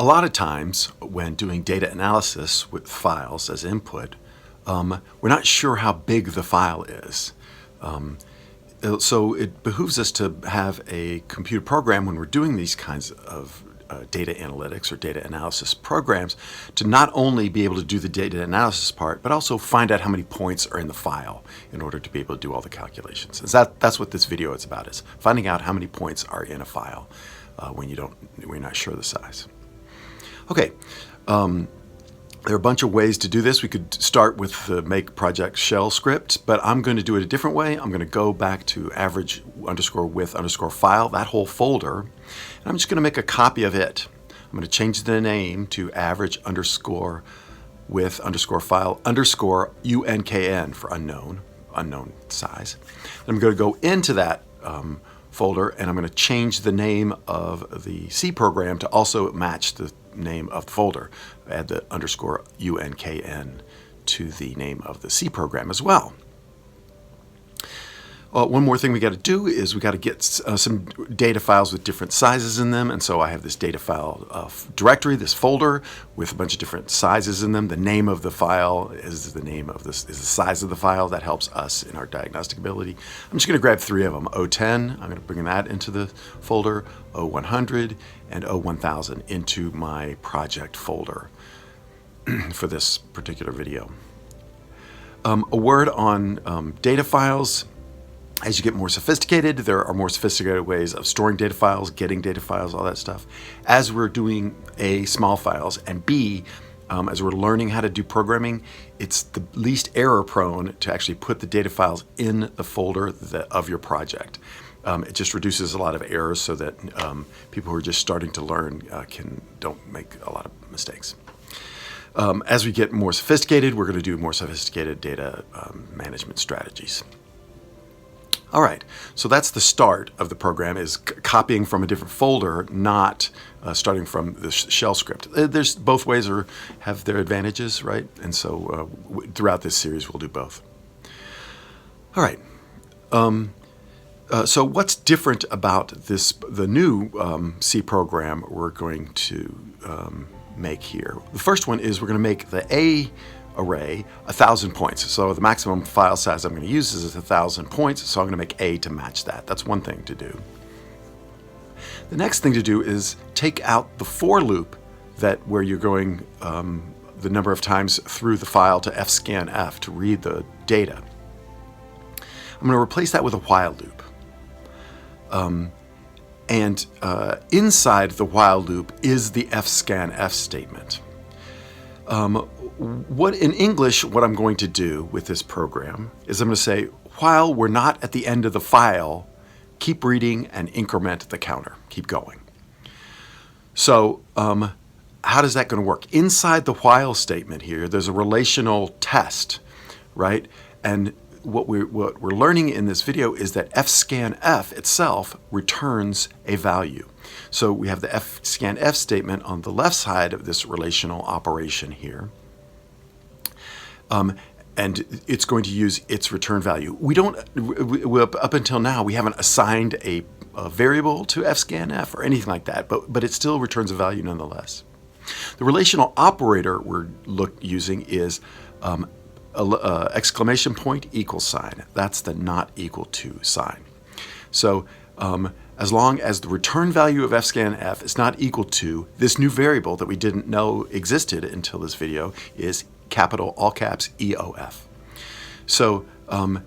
A lot of times when doing data analysis with files as input, we're not sure how big the file is. So it behooves us to have a computer program when we're doing these kinds of data analytics or data analysis programs to not only be able to do the data analysis part, but also find out how many points are in the file in order to be able to do all the calculations. And that's what this video is about, is finding out how many points are in a file when you're not sure of the size. Okay, there are a bunch of ways to do this. We could start with the make project shell script, but I'm going to do it a different way. I'm going to go back to average_with_file, that whole folder, and I'm just going to make a copy of it. I'm going to change the name to average_with_file_unkn for unknown size. And I'm going to go into that folder, and I'm going to change the name of the C program to also match the name of the folder. Add the _unkn to the name of the C program as well. One more thing we got to do is we got to get some data files with different sizes in them, and so I have this data file directory, this folder with a bunch of different sizes in them. The name of the file is the size of the file. That helps us in our diagnostic ability. I'm just going to grab 3 of them. 010, I'm going to bring that into the folder, 0100, and 01000 into my project folder for this particular video. A word on data files. As you get more sophisticated, there are more sophisticated ways of storing data files, getting data files, all that stuff. As we're doing A, small files, and B, as we're learning how to do programming, it's the least error prone to actually put the data files in the folder of your project. It just reduces a lot of errors so that people who are just starting to learn don't make a lot of mistakes. As we get more sophisticated, we're going to do more sophisticated data management strategies. All right, so that's the start of the program, is copying from a different folder, not starting from the shell script. There's both ways have their advantages, right? And so throughout this series, we'll do both. All right. So what's different about the new C program we're going to make here? The first one is we're going to make the A array 1,000 points. So the maximum file size I'm going to use is 1,000 points, so I'm going to make A to match that. That's one thing to do. The next thing to do is take out the for loop where you're going the number of times through the file to fscanf to read the data. I'm going to replace that with a while loop. Inside the while loop is the fscanf statement. In English, what I'm going to do with this program is I'm going to say, while we're not at the end of the file, keep reading and increment the counter. Keep going. So how does that going to work? Inside the while statement here, there's a relational test, right? And what we're learning in this video is that fscanf itself returns a value. So we have the fscanf statement on the left side of this relational operation here. And it's going to use its return value. Up until now, we haven't assigned a variable to fscanf or anything like that, but it still returns a value nonetheless. The relational operator we're using is exclamation point equals sign. That's the not equal to sign. So as long as the return value of fscanf is not equal to this new variable that we didn't know existed until this video, is capital all caps EOF. So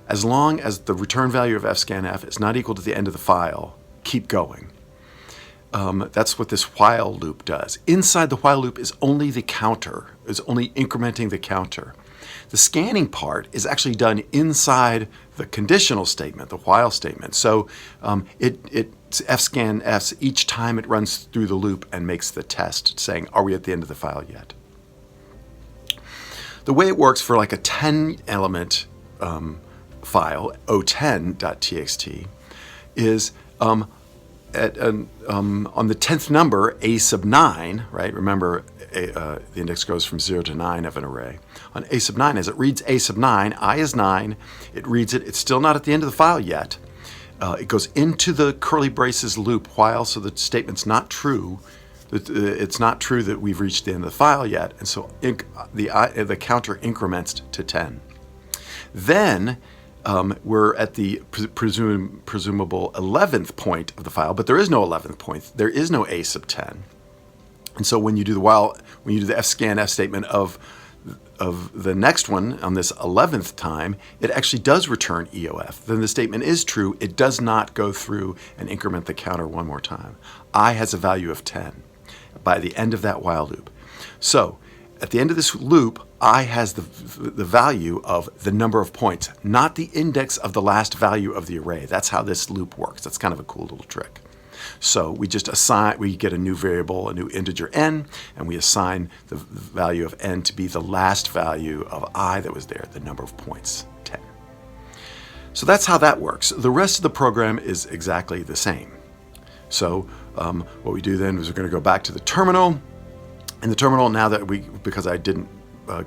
as long as the return value of fscanf is not equal to the end of the file, keep going. That's what this while loop does. Inside the while loop is only the counter, is only incrementing the counter. The scanning part is actually done inside the conditional statement, the while statement. So it fscanfs each time it runs through the loop and makes the test saying, are we at the end of the file yet? The way it works for like a 10-element file, o10.txt, is on the 10th number, a sub 9, right? Remember, the index goes from 0 to 9 of an array. On a sub 9, as it reads a sub 9, I is 9, it reads it, it's still not at the end of the file yet. It goes into the curly braces loop while, so the statement's not true, It's not true that we've reached the end of the file yet, and so the counter increments to 10. Then we're at the presumable 11th point of the file, but there is no 11th point. There is no a sub 10. And so when you do the fscan f statement of the next one on this 11th time, it actually does return EOF. Then the statement is true. It does not go through and increment the counter one more time. I has a value of 10 by the end of that while loop. So at the end of this loop, I has the value of the number of points, not the index of the last value of the array. That's how this loop works. That's kind of a cool little trick. So we just we get a new variable, a new integer n, and we assign the value of n to be the last value of I that was there, the number of points, 10. So that's how that works. The rest of the program is exactly the same. So what we do then is we're going to go back to the terminal. In the terminal, now that because I didn't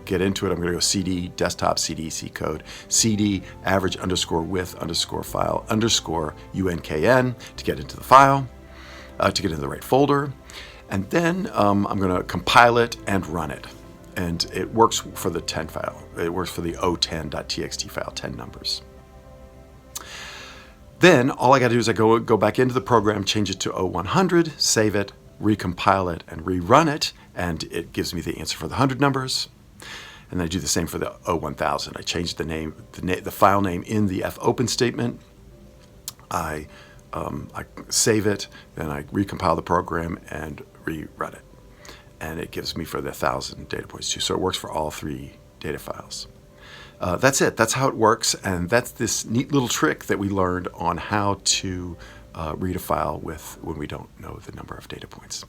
get into it, I'm going to go cd desktop cd c code cd average underscore with underscore file underscore unkn to get into the file, to get into the right folder. And then I'm going to compile it and run it. And it works for the 10 file. It works for the o10.txt file, 10 numbers. Then all I got to do is I go back into the program, change it to O100, save it, recompile it, and rerun it, and it gives me the answer for the 100 numbers. And I do the same for the O1000. I change the name, the file name in the fopen statement. I save it, then I recompile the program and rerun it. And it gives me for the 1,000 data points too. So it works for all 3 data files. That's it. That's how it works. And that's this neat little trick that we learned on how to read a file when we don't know the number of data points.